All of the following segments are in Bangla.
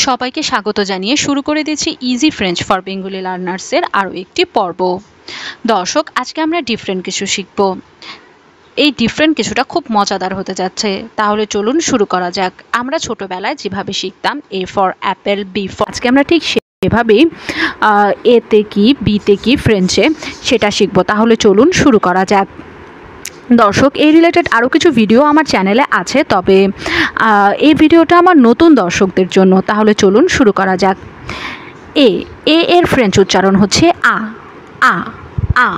সবাইকে স্বাগত জানিয়ে শুরু করে দিচ্ছি ইজি ফ্রেঞ্চ ফর বেঙ্গলি লার্নার্সের আরও একটি পর্ব। দর্শক, আজকে আমরা ডিফারেন্ট কিছু শিখব। এই ডিফারেন্ট কিছুটা খুব মজাদার হতে যাচ্ছে। তাহলে চলুন শুরু করা যাক। আমরা ছোটবেলায় যেভাবে শিখতাম A for apple, B for, আজকে আমরা ঠিক সেভাবেই এতে কি বিতে কি ফ্রেঞ্চে সেটা শিখব। তাহলে চলুন শুরু করা যাক। দর্শক, এই রিলেটেড আরও কিছু ভিডিও আমার চ্যানেলে আছে, তবে এই ভিডিওটা আমার নতুন দর্শকদের জন্য। তাহলে চলুন শুরু করা যাক। এর ফ্রেঞ্চ উচ্চারণ হচ্ছে আ আ আ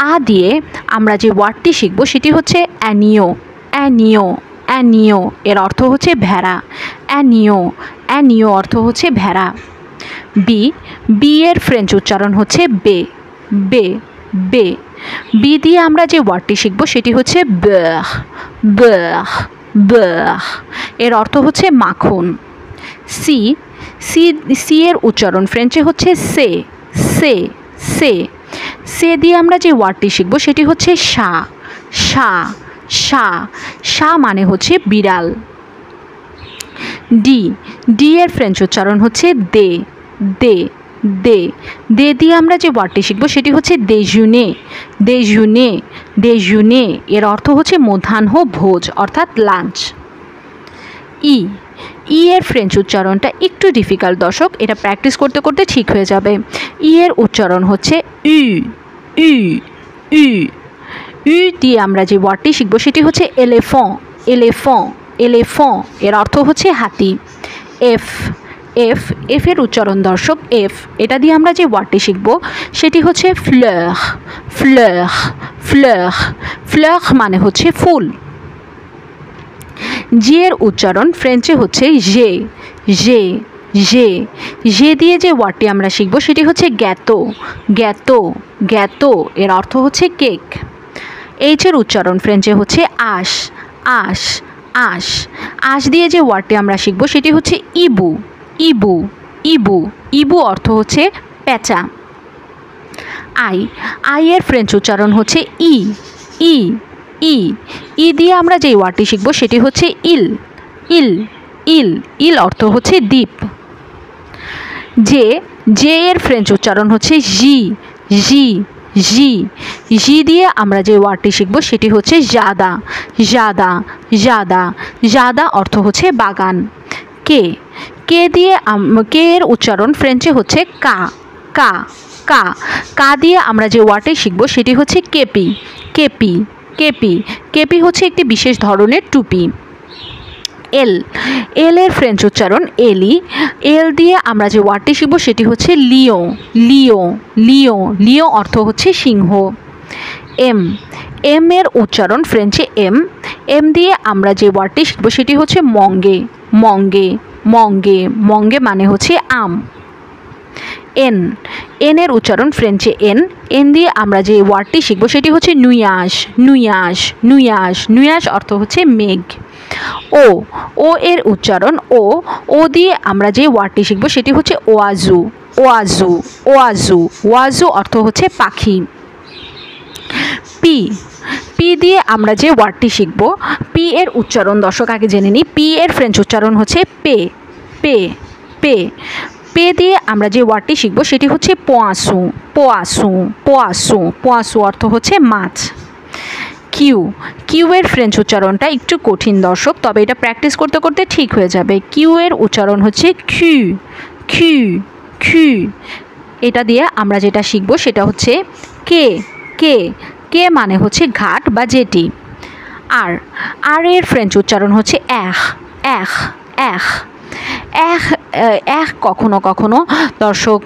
আ দিয়ে আমরা যে ওয়ার্ডটি শিখব সেটি হচ্ছে অ্যানিও অ্যানিও অ্যানিও। এর অর্থ হচ্ছে ভেড়া। অ্যানিও অ্যানিও অর্থ হচ্ছে ভেড়া। বি এর ফ্রেঞ্চ উচ্চারণ হচ্ছে বে বে বে। বি দিয়ে আমরা যে ওয়ার্ডটি শিখব সেটি হচ্ছে বেহ বেহ বেহ। এর অর্থ হচ্ছে মাখন। সি এর উচ্চারণ ফ্রেঞ্চে হচ্ছে সে সে সে। সে দিয়ে আমরা যে ওয়ার্ডটি শিখব সেটি হচ্ছে সা সা সা সা মানে হচ্ছে বিড়াল। ডি এর ফ্রেঞ্চ উচ্চারণ হচ্ছে দে দে দে। দে দিয়ে আমরা যে ওয়ার্ডটি শিখব সেটি হচ্ছে দেজুনে দেজুনে দেজুনে। এর অর্থ হচ্ছে মধ্যাহ্ন ভোজ অর্থাৎ লাঞ্চ। ই এর ফ্রেঞ্চ উচ্চারণটা একটু ডিফিকাল্ট দর্শক, এটা প্র্যাকটিস করতে করতে ঠিক হয়ে যাবে। ই এর উচ্চারণ হচ্ছে ই ই ই ই দিয়ে আমরা যে ওয়ার্ডটি শিখব সেটি হচ্ছে এলেফঁ এলেফঁ এলেফঁ। এর অর্থ হচ্ছে হাতি। এফ এর উচ্চারণ দর্শক এফ। এটা দিয়ে আমরা যে ওয়ার্ডটি শিখব সেটি হচ্ছে ফ্লহ ফ্লহ ফ্লহ ফ্লহ মানে হচ্ছে ফুল। জি এর উচ্চারণ ফ্রেঞ্চে হচ্ছে জে জে জে। জে দিয়ে যে ওয়ার্ডটি আমরা শিখব সেটি হচ্ছে গ্যাতো গ্যাতো গ্যাতো। এর অর্থ হচ্ছে কেক। এইচ এর উচ্চারণ ফ্রেঞ্চে হচ্ছে আশ আশ আশ। আশ দিয়ে যে ওয়ার্ডটি আমরা শিখব সেটি হচ্ছে ইবু ইবু ইবু ইবু অর্থ হচ্ছে পেঁচা। আই এর ফ্রেঞ্চ উচ্চারণ হচ্ছে ই ই ই ই দিয়ে আমরা যে ওয়ার্ডটি শিখব সেটি হচ্ছে ইল ইল ইল ইল অর্থ হচ্ছে দ্বীপ। জে এর ফ্রেঞ্চ উচ্চারণ হচ্ছে জি জি জি। জি দিয়ে আমরা যে ওয়ার্ডটি শিখব সেটি হচ্ছে জাদা জাদা জাদা জাদা অর্থ হচ্ছে বাগান। কে এর উচ্চারণ ফ্রেঞ্চে হচ্ছে কা কা কা। কা দিয়ে আমরা যে ওয়ার্ডটি শিখব সেটি হচ্ছে কেপি কেপি কেপি কেপি হচ্ছে একটি বিশেষ ধরনের টুপি। এল এর ফ্রেঞ্চ উচ্চারণ এলি। এল দিয়ে আমরা যে ওয়ার্ডটি শিখব সেটি হচ্ছে লিও লিও লিও লিও অর্থ হচ্ছে সিংহ। এম এর উচ্চারণ ফ্রেঞ্চে এম দিয়ে আমরা যে ওয়ার্ডটি শিখব সেটি হচ্ছে মঙ্গে মঙ্গে মঙ্গে মঙ্গে মানে হচ্ছে আম। এন এর উচ্চারণ ফ্রেঞ্চে এন দিয়ে আমরা যে ওয়ার্ডটি শিখব সেটি হচ্ছে নুয়াস নুয়াস নুয়াস নুয়াস অর্থ হচ্ছে মেঘ। ও এর উচ্চারণ ও দিয়ে আমরা যে ওয়ার্ডটি শিখব সেটি হচ্ছে ওয়াজু ওয়াজু ওয়াজু ওয়াজু অর্থ হচ্ছে পাখি। পি দিয়ে আমরা যে ওয়ার্ডটি শিখব পি এর উচ্চারণ দর্শক আগে জেনে নিই। পি এর ফ্রেঞ্চ উচ্চারণ হচ্ছে পে পে পে। পে দিয়ে আমরা যে ওয়ার্ডটি শিখব সেটি হচ্ছে পোয়াসু পোয়াসু পোয়াসু পোয়াসু অর্থ হচ্ছে মাছ। কিউ এর ফ্রেঞ্চ উচ্চারণটা একটু কঠিন দর্শক, তবে এটা প্র্যাকটিস করতে করতে ঠিক হয়ে যাবে। কিউ এর উচ্চারণ হচ্ছে খু খু খু। এটা দিয়ে আমরা যেটা শিখব সেটা হচ্ছে কে কে কে মানে হচ্ছে ঘাট বা জেটি। আর এর ফ্রেঞ্চ উচ্চারণ হচ্ছে এহ এহ এহ এহ। কখনো কখনো দর্শক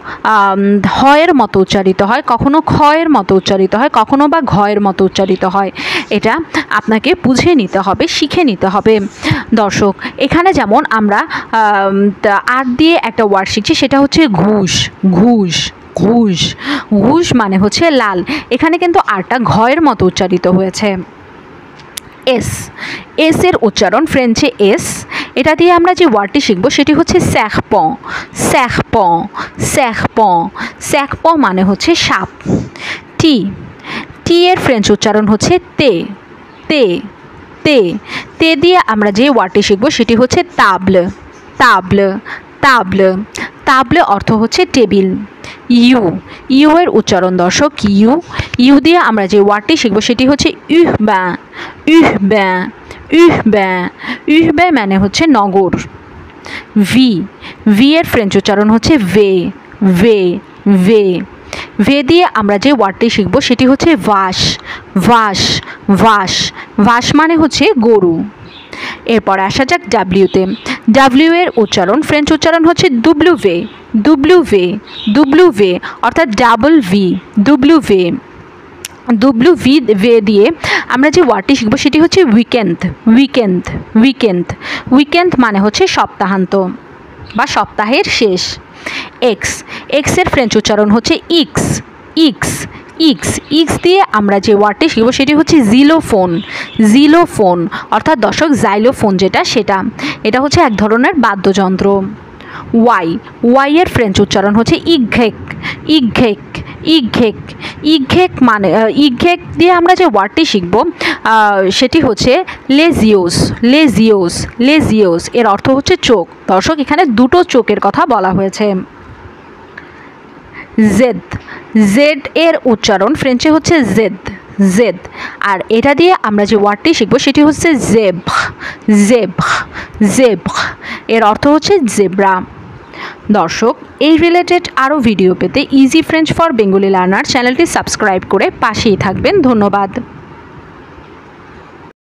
হয়ের মতো উচ্চারিত হয়, কখনো ক্ষয়ের মতো উচ্চারিত হয়, কখনো বা ঘয়ের মতো উচ্চারিত হয়। এটা আপনাকে বুঝে নিতে হবে, শিখে নিতে হবে দর্শক। এখানে যেমন আমরা আর দিয়ে একটা ওয়ার্ড শিখছি সেটা হচ্ছে ঘুষ ঘুষ ঘুষ ঘুষ মানে হচ্ছে লাল। এখানে কিন্তু আরটা ঘয়ের মতো উচ্চারিত হয়েছে। এস এর উচ্চারণ ফ্রেঞ্চে এস। এটা দিয়ে আমরা যে ওয়ার্ডটি শিখব সেটি হচ্ছে স্যাখপঁ স্যাখপঁ স্যাখপঁ স্যাখপঁ মানে হচ্ছে সাপ। টি এর ফ্রেঞ্চ উচ্চারণ হচ্ছে তে তে তে। তে দিয়ে আমরা যে ওয়ার্ডটি শিখব সেটি হচ্ছে তাবল তাবল তাবলে, তাবলে অর্থ হচ্ছে টেবিল। ইউ, ইউ এর উচ্চারণ দর্শক ইউ, ইউ দিয়ে আমরা যে ওয়ার্ডটি শিখবো সেটি হচ্ছে ইহ ব্যা, ইহ ব্যা, ইহ ব্যা, ইহ ব্যা মানে হচ্ছে নগর। ভি, ভি এর ফ্রেঞ্চ উচ্চারণ হচ্ছে ভে, ভে, ভে, ভে দিয়ে আমরা যে ওয়ার্ডটি শিখবো সেটি হচ্ছে ভাস, ভাস, ভাস, ভাস মানে হচ্ছে গরু। এরপর আসা যাক ডাব্লিউতে। ডাব্লিউ এর উচ্চারণ ফ্রেঞ্চ উচ্চারণ হচ্ছে ডুব্লিউ ভে, ডুব্লিউ ভে, ডুব্লিউ ভে অর্থাৎ ডাবল ভি, ডুব্লিউ ভে। ডুব্লিউ ভি ভে দিয়ে আমরা যে ওয়ার্ডটি শিখবো সেটি হচ্ছে উইকেন্ড, উইকেন্ড, উইকেন্ড, উইকেন্ড মানে হচ্ছে সপ্তাহান্ত বা সপ্তাহের শেষ। এক্স, এক্স এর ফ্রেঞ্চ উচ্চারণ হচ্ছে ইক্স, ইক্স, ইক্স, ইক্স দিয়ে আমরা যে ওয়ার্ডটি শিখব সেটি হচ্ছে জিলোফোন, জিলোফোন অর্থাৎ দর্শক জাইলোফোন যেটা সেটা, এটা হচ্ছে এক ধরনের বাদ্যযন্ত্র। ওয়াই, ওয়াই এর ফ্রেঞ্চ উচ্চারণ হচ্ছে ইঘেক, ইঘেক, ইঘেক, ইঘেক মানে ইঘেক দিয়ে আমরা যে ওয়ার্ডটি শিখব সেটি হচ্ছে লেজিওস, লেজিওস, লেজিওস এর অর্থ হচ্ছে চোখ। দর্শক এখানে দুটো চোখের কথা বলা হয়েছে। জেড, জেড এর উচ্চারণ ফ্রেঞ্চে হচ্ছে জেদ, জেদ আর এটা দিয়ে আমরা যে ওয়ার্ডটি শিখব সেটি হচ্ছে জেব, জেব, জেব এর অর্থ হচ্ছে জেব্রা। দর্শক এই রিলেটেড আরও ভিডিও পেতে easy French for Bengali learner চ্যানেলটি সাবস্ক্রাইব করে পাশেই থাকবেন। ধন্যবাদ।